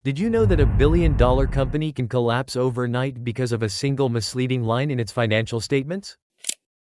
Did you know that a billion-dollar company can collapse overnight because of a single misleading line in its financial statements?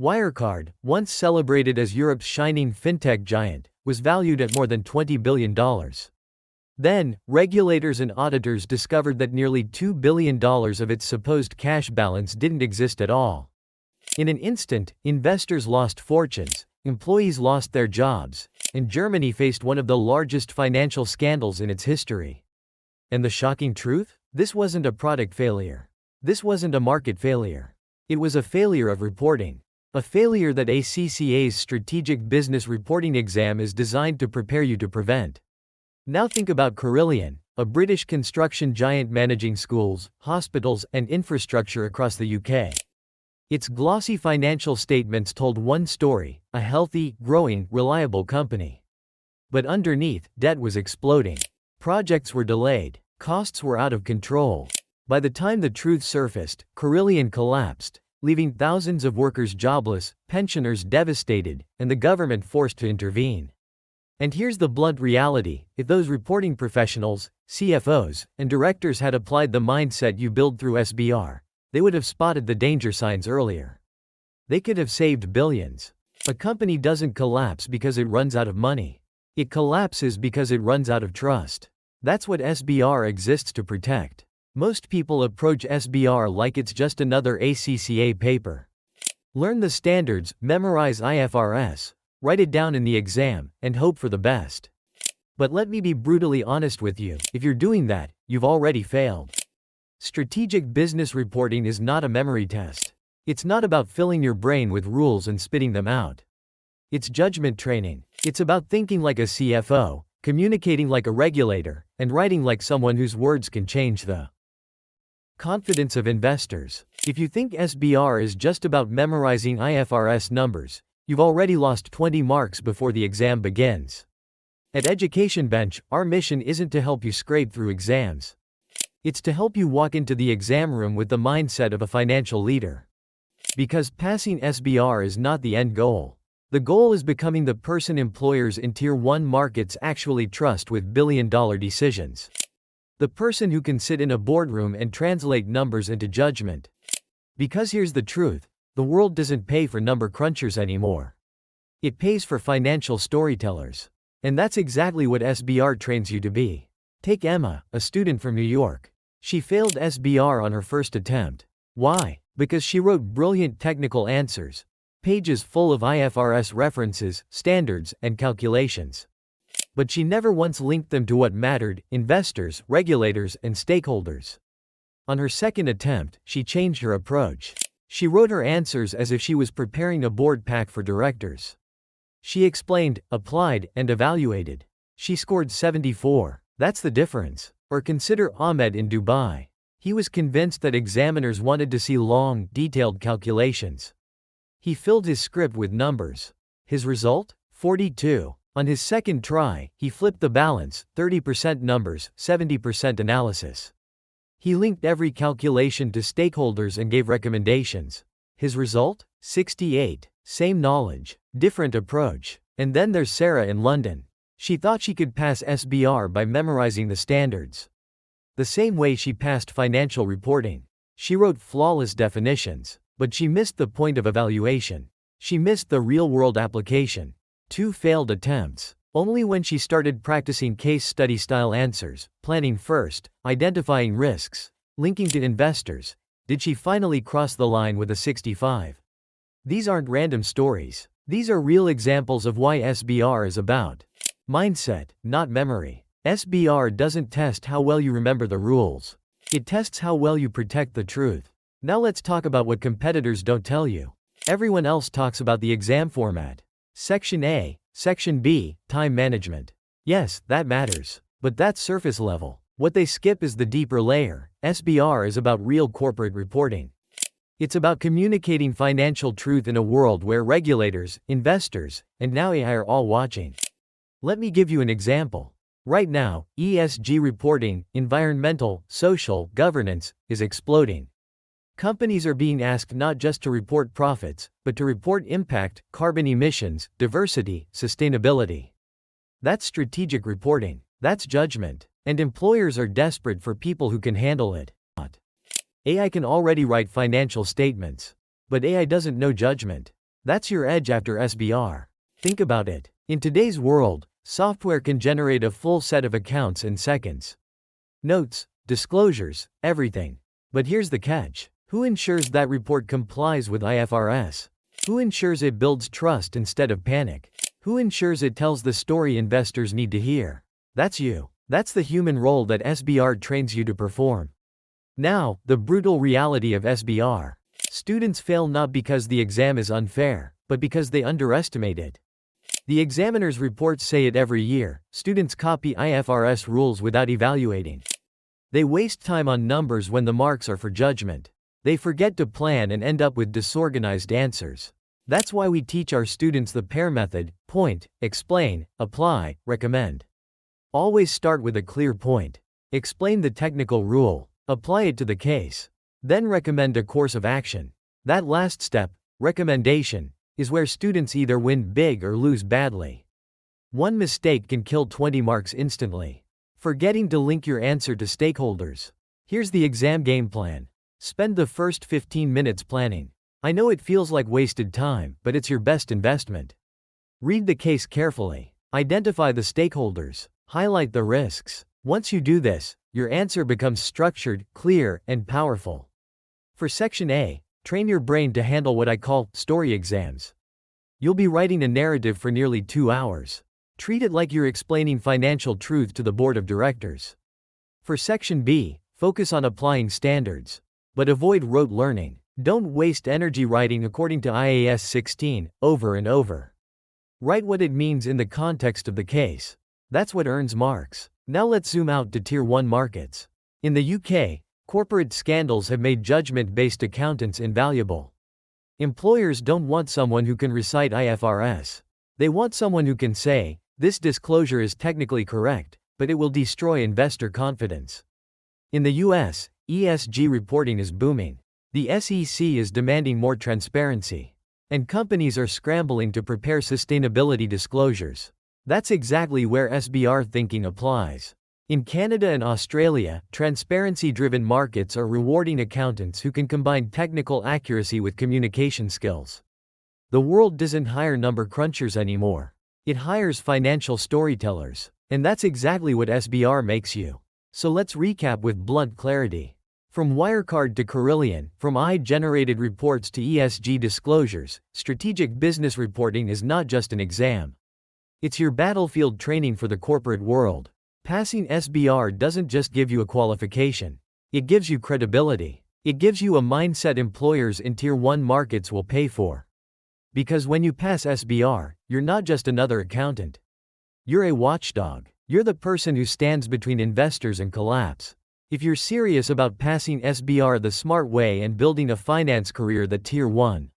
Wirecard, once celebrated as Europe's shining fintech giant, was valued at more than $20 billion. Then, regulators and auditors discovered that nearly $2 billion of its supposed cash balance didn't exist at all. In an instant, investors lost fortunes, employees lost their jobs, and Germany faced one of the largest financial scandals in its history. And the shocking truth? This wasn't a product failure. This wasn't a market failure. It was a failure of reporting. A failure that ACCA's Strategic Business Reporting exam is designed to prepare you to prevent. Now think about Carillion, a British construction giant managing schools, hospitals, and infrastructure across the UK. Its glossy financial statements told one story: a healthy, growing, reliable company. But underneath, debt was exploding. Projects were delayed. Costs were out of control. By the time the truth surfaced, Carillion collapsed, leaving thousands of workers jobless, pensioners devastated, and the government forced to intervene. And here's the blunt reality: if those reporting professionals, CFOs, and directors had applied the mindset you build through SBR, they would have spotted the danger signs earlier. They could have saved billions. A company doesn't collapse because it runs out of money. It collapses because it runs out of trust. That's what SBR exists to protect. Most people approach SBR like it's just another ACCA paper. Learn the standards, memorize IFRS, write it down in the exam, and hope for the best. But let me be brutally honest with you: if you're doing that, you've already failed. Strategic business reporting is not a memory test. It's not about filling your brain with rules and spitting them out. It's judgment training. It's about thinking like a CFO, communicating like a regulator, and writing like someone whose words can change the confidence of investors. If you think SBR is just about memorizing IFRS numbers, you've already lost 20 marks before the exam begins. At Education Bench, our mission isn't to help you scrape through exams. It's to help you walk into the exam room with the mindset of a financial leader. Because passing SBR is not the end goal. The goal is becoming the person employers in Tier 1 markets actually trust with billion-dollar decisions. The person who can sit in a boardroom and translate numbers into judgment. Because here's the truth: the world doesn't pay for number crunchers anymore. It pays for financial storytellers. And that's exactly what SBR trains you to be. Take Emma, a student from New York. She failed SBR on her first attempt. Why? Because she wrote brilliant technical answers, pages full of IFRS references, standards, and calculations. But she never once linked them to what mattered: investors, regulators, and stakeholders. On her second attempt, she changed her approach. She wrote her answers as if she was preparing a board pack for directors. She explained, applied, and evaluated. She scored 74. That's the difference. Or consider Ahmed in Dubai. He was convinced that examiners wanted to see long, detailed calculations. He filled his script with numbers. His result? 42. On his second try, he flipped the balance: 30% numbers, 70% analysis. He linked every calculation to stakeholders and gave recommendations. His result? 68. Same knowledge, different approach. And then there's Sarah in London. She thought she could pass SBR by memorizing the standards. The same way she passed financial reporting. She wrote flawless definitions. But she missed the point of evaluation. She missed the real-world application. 2 failed attempts. Only when she started practicing case study-style answers, planning first, identifying risks, linking to investors, did she finally cross the line with a 65. These aren't random stories. These are real examples of why SBR is about mindset, not memory. SBR doesn't test how well you remember the rules. It tests how well you protect the truth. Now let's talk about what competitors don't tell you. Everyone else talks about the exam format. Section A, Section B, time management. Yes, that matters. But that's surface level. What they skip is the deeper layer. SBR is about real corporate reporting. It's about communicating financial truth in a world where regulators, investors, and now AI are all watching. Let me give you an example. Right now, ESG reporting, environmental, social, governance, is exploding. Companies are being asked not just to report profits, but to report impact, carbon emissions, diversity, sustainability. That's strategic reporting. That's judgment. And employers are desperate for people who can handle it. AI can already write financial statements. But AI doesn't know judgment. That's your edge after SBR. Think about it. In today's world, software can generate a full set of accounts in seconds. Notes, disclosures, everything. But here's the catch. Who ensures that report complies with IFRS? Who ensures it builds trust instead of panic? Who ensures it tells the story investors need to hear? That's you. That's the human role that SBR trains you to perform. Now, the brutal reality of SBR. Students fail not because the exam is unfair, but because they underestimate it. The examiner's reports say it every year. Students copy IFRS rules without evaluating. They waste time on numbers when the marks are for judgment. They forget to plan and end up with disorganized answers. That's why we teach our students the PAIR method: point, explain, apply, recommend. Always start with a clear point. Explain the technical rule. Apply it to the case. Then recommend a course of action. That last step, recommendation, is where students either win big or lose badly. One mistake can kill 20 marks instantly. Forgetting to link your answer to stakeholders. Here's the exam game plan. Spend the first 15 minutes planning. I know it feels like wasted time, but it's your best investment. Read the case carefully. Identify the stakeholders. Highlight the risks. Once you do this, your answer becomes structured, clear, and powerful. For Section A, train your brain to handle what I call story exams. You'll be writing a narrative for nearly 2 hours. Treat it like you're explaining financial truth to the board of directors. For Section B, focus on applying standards. But avoid rote learning. Don't waste energy writing according to IAS 16, over and over. Write what it means in the context of the case. That's what earns marks. Now let's zoom out to Tier 1 markets. In the UK, corporate scandals have made judgment-based accountants invaluable. Employers don't want someone who can recite IFRS. They want someone who can say, this disclosure is technically correct, but it will destroy investor confidence. In the US, ESG reporting is booming. The SEC is demanding more transparency. And companies are scrambling to prepare sustainability disclosures. That's exactly where SBR thinking applies. In Canada and Australia, transparency-driven markets are rewarding accountants who can combine technical accuracy with communication skills. The world doesn't hire number crunchers anymore. It hires financial storytellers. And that's exactly what SBR makes you. So let's recap with blunt clarity. From Wirecard to Carillion, from AI-generated reports to ESG disclosures, strategic business reporting is not just an exam. It's your battlefield training for the corporate world. Passing SBR doesn't just give you a qualification. It gives you credibility. It gives you a mindset employers in Tier 1 markets will pay for. Because when you pass SBR, you're not just another accountant. You're a watchdog. You're the person who stands between investors and collapse. If you're serious about passing SBR the smart way and building a finance career that Tier 1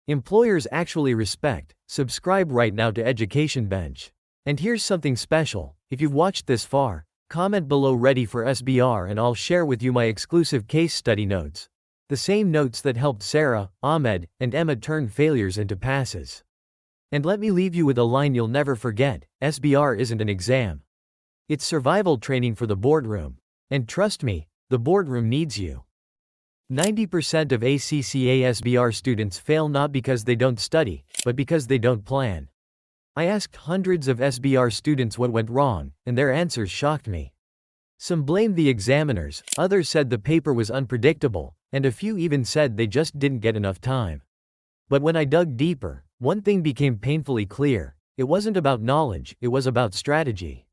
employers actually respect, subscribe right now to Education Bench. And here's something special. If you've watched this far, comment below ready for SBR and I'll share with you my exclusive case study notes. The same notes that helped Sarah, Ahmed, and Emma turn failures into passes. And let me leave you with a line you'll never forget: SBR isn't an exam. It's survival training for the boardroom. And trust me, the boardroom needs you. 90% of ACCA SBR students fail not because they don't study, but because they don't plan. I asked hundreds of SBR students what went wrong, and their answers shocked me. Some blamed the examiners, others said the paper was unpredictable, and a few even said they just didn't get enough time. But when I dug deeper, one thing became painfully clear: it wasn't about knowledge, it was about strategy.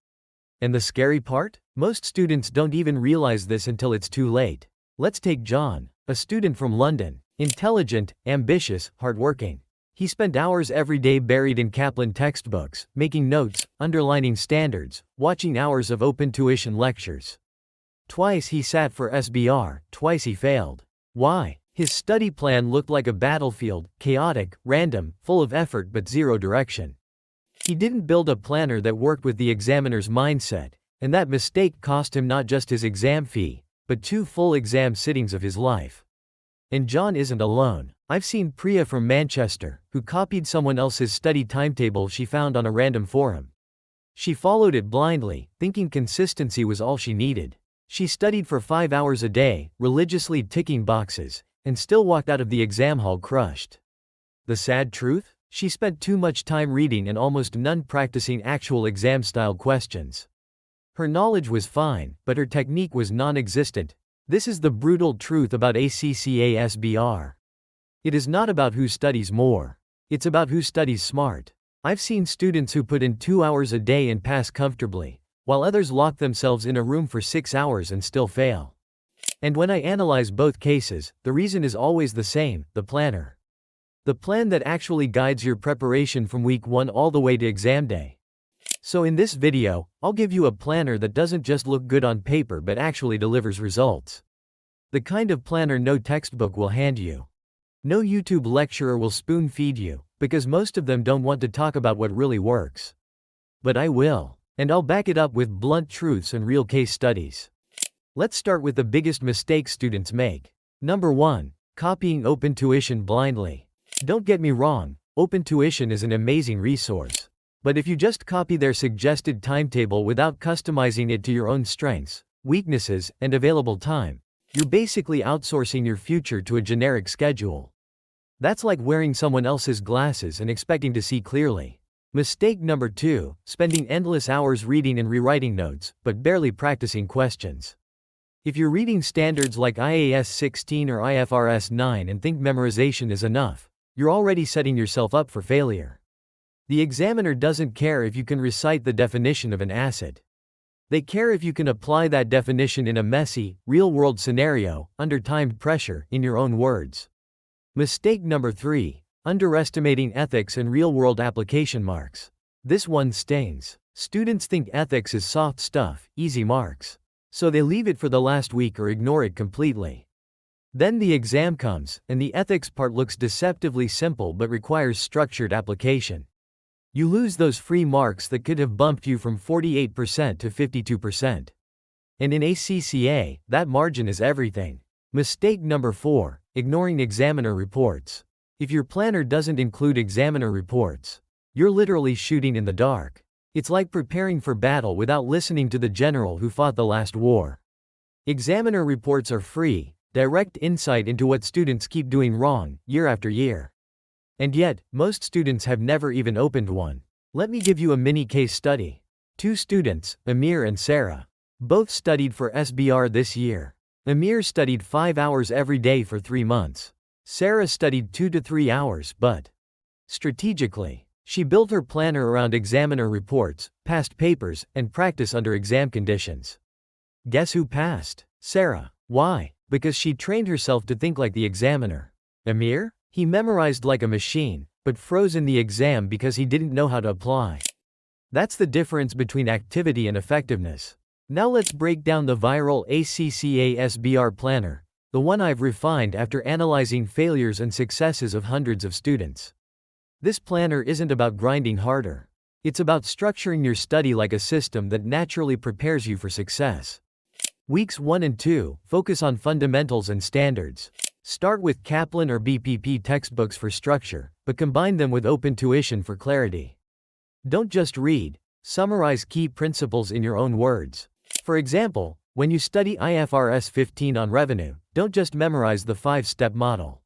And the scary part? Most students don't even realize this until it's too late. Let's take John, a student from London. Intelligent, ambitious, hardworking. He spent hours every day buried in Kaplan textbooks, making notes, underlining standards, watching hours of open tuition lectures. Twice he sat for SBR, twice he failed. Why? His study plan looked like a battlefield, chaotic, random, full of effort but zero direction. He didn't build a planner that worked with the examiner's mindset, and that mistake cost him not just his exam fee, but 2 full exam sittings of his life. And John isn't alone. I've seen Priya from Manchester, who copied someone else's study timetable she found on a random forum. She followed it blindly, thinking consistency was all she needed. She studied for 5 hours a day, religiously ticking boxes, and still walked out of the exam hall crushed. The sad truth? She spent too much time reading and almost none practicing actual exam-style questions. Her knowledge was fine, but her technique was non-existent. This is the brutal truth about ACCA SBR. It is not about who studies more. It's about who studies smart. I've seen students who put in 2 hours a day and pass comfortably, while others lock themselves in a room for 6 hours and still fail. And when I analyze both cases, the reason is always the same: the planner. The plan that actually guides your preparation from week 1 all the way to exam day. So in this video, I'll give you a planner that doesn't just look good on paper but actually delivers results. The kind of planner no textbook will hand you. No YouTube lecturer will spoon feed you, because most of them don't want to talk about what really works. But I will. And I'll back it up with blunt truths and real case studies. Let's start with the biggest mistake students make. Number 1. Copying Open Tuition blindly. Don't get me wrong, Open Tuition is an amazing resource. But if you just copy their suggested timetable without customizing it to your own strengths, weaknesses, and available time, you're basically outsourcing your future to a generic schedule. That's like wearing someone else's glasses and expecting to see clearly. Mistake number 2, spending endless hours reading and rewriting notes, but barely practicing questions. If you're reading standards like IAS 16 or IFRS 9 and think memorization is enough, you're already setting yourself up for failure. The examiner doesn't care if you can recite the definition of an asset. They care if you can apply that definition in a messy, real-world scenario, under timed pressure, in your own words. Mistake number 3, underestimating ethics and real-world application marks. This one stings. Students think ethics is soft stuff, easy marks. So they leave it for the last week or ignore it completely. Then the exam comes, and the ethics part looks deceptively simple but requires structured application. You lose those free marks that could have bumped you from 48% to 52%. And in ACCA, that margin is everything. Mistake number 4, ignoring examiner reports. If your planner doesn't include examiner reports, you're literally shooting in the dark. It's like preparing for battle without listening to the general who fought the last war. Examiner reports are free, direct insight into what students keep doing wrong, year after year. And yet, most students have never even opened one. Let me give you a mini case study. 2 students, Amir and Sarah. Both studied for SBR this year. Amir studied 5 hours every day for 3 months. Sarah studied 2 to 3 hours, but strategically. She built her planner around examiner reports, past papers, and practice under exam conditions. Guess who passed? Sarah. Why? Because she trained herself to think like the examiner. Amir? He memorized like a machine, but froze in the exam because he didn't know how to apply. That's the difference between activity and effectiveness. Now let's break down the viral ACCA SBR planner, the one I've refined after analyzing failures and successes of hundreds of students. This planner isn't about grinding harder. It's about structuring your study like a system that naturally prepares you for success. Weeks 1 and 2, focus on fundamentals and standards. Start with Kaplan or BPP textbooks for structure, but combine them with Open Tuition for clarity. Don't just read, summarize key principles in your own words. For example, when you study IFRS 15 on revenue, don't just memorize the 5-step model.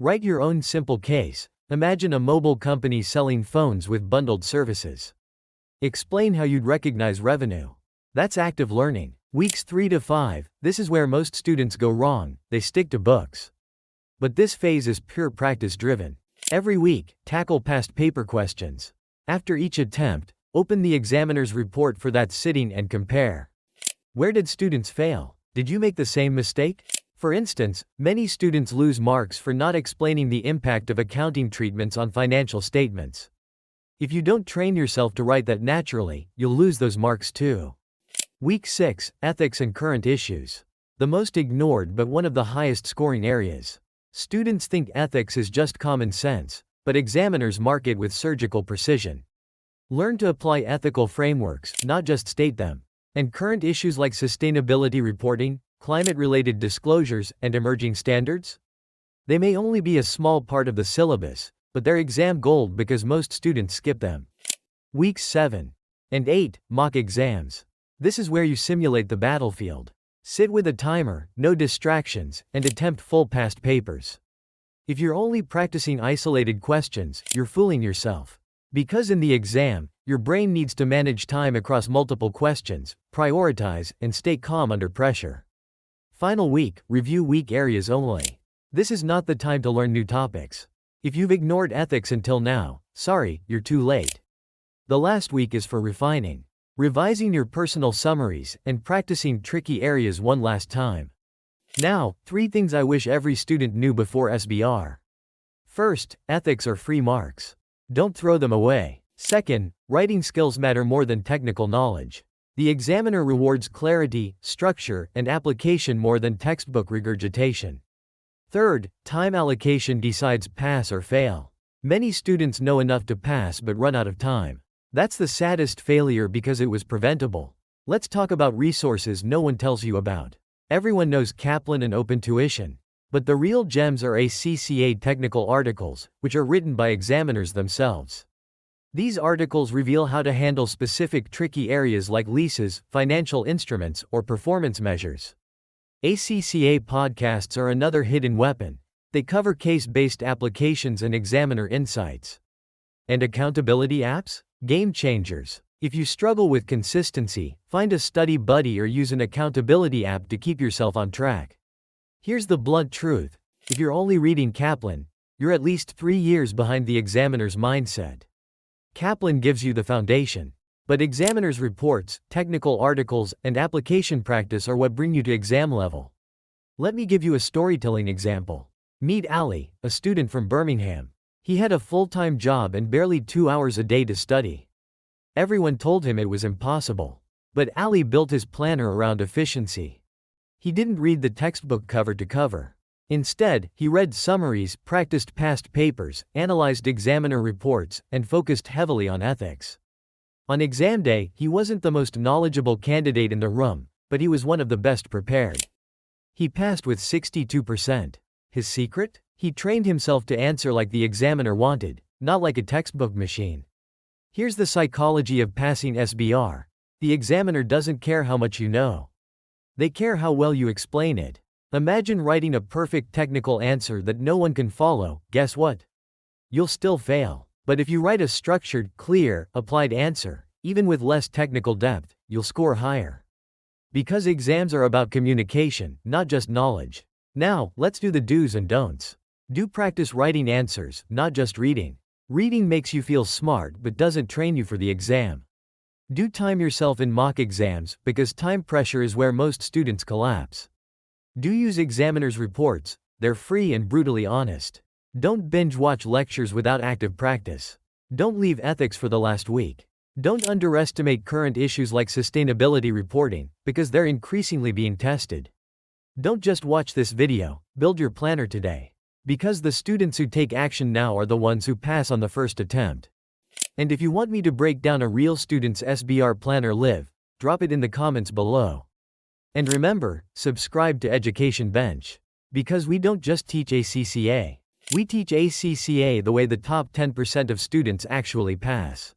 Write your own simple case. Imagine a mobile company selling phones with bundled services. Explain how you'd recognize revenue. That's active learning. Weeks 3 to 5, this is where most students go wrong, they stick to books. But this phase is pure practice driven. Every week, tackle past paper questions. After each attempt, open the examiner's report for that sitting and compare. Where did students fail? Did you make the same mistake? For instance, many students lose marks for not explaining the impact of accounting treatments on financial statements. If you don't train yourself to write that naturally, you'll lose those marks too. Week 6, Ethics and Current Issues. The most ignored but one of the highest scoring areas. Students think ethics is just common sense, but examiners mark it with surgical precision. Learn to apply ethical frameworks, not just state them. And current issues like sustainability reporting, climate-related disclosures, and emerging standards? They may only be a small part of the syllabus, but they're exam gold because most students skip them. Week 7. And 8. Mock exams. This is where you simulate the battlefield. Sit with a timer, no distractions, and attempt full past papers. If you're only practicing isolated questions, you're fooling yourself. Because in the exam, your brain needs to manage time across multiple questions, prioritize, and stay calm under pressure. Final week, review weak areas only. This is not the time to learn new topics. If you've ignored ethics until now, sorry, you're too late. The last week is for refining, revising your personal summaries, and practicing tricky areas one last time. Now, 3 things I wish every student knew before SBR. First, ethics are free marks. Don't throw them away. Second, writing skills matter more than technical knowledge. The examiner rewards clarity, structure, and application more than textbook regurgitation. Third, time allocation decides pass or fail. Many students know enough to pass but run out of time. That's the saddest failure because it was preventable. Let's talk about resources no one tells you about. Everyone knows Kaplan and Open Tuition. But the real gems are ACCA technical articles, which are written by examiners themselves. These articles reveal how to handle specific tricky areas like leases, financial instruments, or performance measures. ACCA podcasts are another hidden weapon. They cover case-based applications and examiner insights. And accountability apps? Game changers. If you struggle with consistency, find a study buddy or use an accountability app to keep yourself on track. Here's the blunt truth. If you're only reading Kaplan, you're at least 3 years behind the examiner's mindset. Kaplan gives you the foundation. But examiner's reports, technical articles, and application practice are what bring you to exam level. Let me give you a storytelling example. Meet Ali, a student from Birmingham. He had a full-time job and barely 2 hours a day to study. Everyone told him it was impossible. But Ali built his planner around efficiency. He didn't read the textbook cover to cover. Instead, he read summaries, practiced past papers, analyzed examiner reports, and focused heavily on ethics. On exam day, he wasn't the most knowledgeable candidate in the room, but he was one of the best prepared. He passed with 62%. His secret? He trained himself to answer like the examiner wanted, not like a textbook machine. Here's the psychology of passing SBR. The examiner doesn't care how much you know. They care how well you explain it. Imagine writing a perfect technical answer that no one can follow. Guess what? You'll still fail. But if you write a structured, clear, applied answer, even with less technical depth, you'll score higher. Because exams are about communication, not just knowledge. Now, let's do the do's and don'ts. Do practice writing answers, not just reading. Reading makes you feel smart but doesn't train you for the exam. Do time yourself in mock exams, because time pressure is where most students collapse. Do use examiners' reports, they're free and brutally honest. Don't binge watch lectures without active practice. Don't leave ethics for the last week. Don't underestimate current issues like sustainability reporting, because they're increasingly being tested. Don't just watch this video, build your planner today. Because the students who take action now are the ones who pass on the first attempt. And if you want me to break down a real student's SBR planner live, drop it in the comments below. And remember, subscribe to Education Bench. Because we don't just teach ACCA. We teach ACCA the way the top 10% of students actually pass.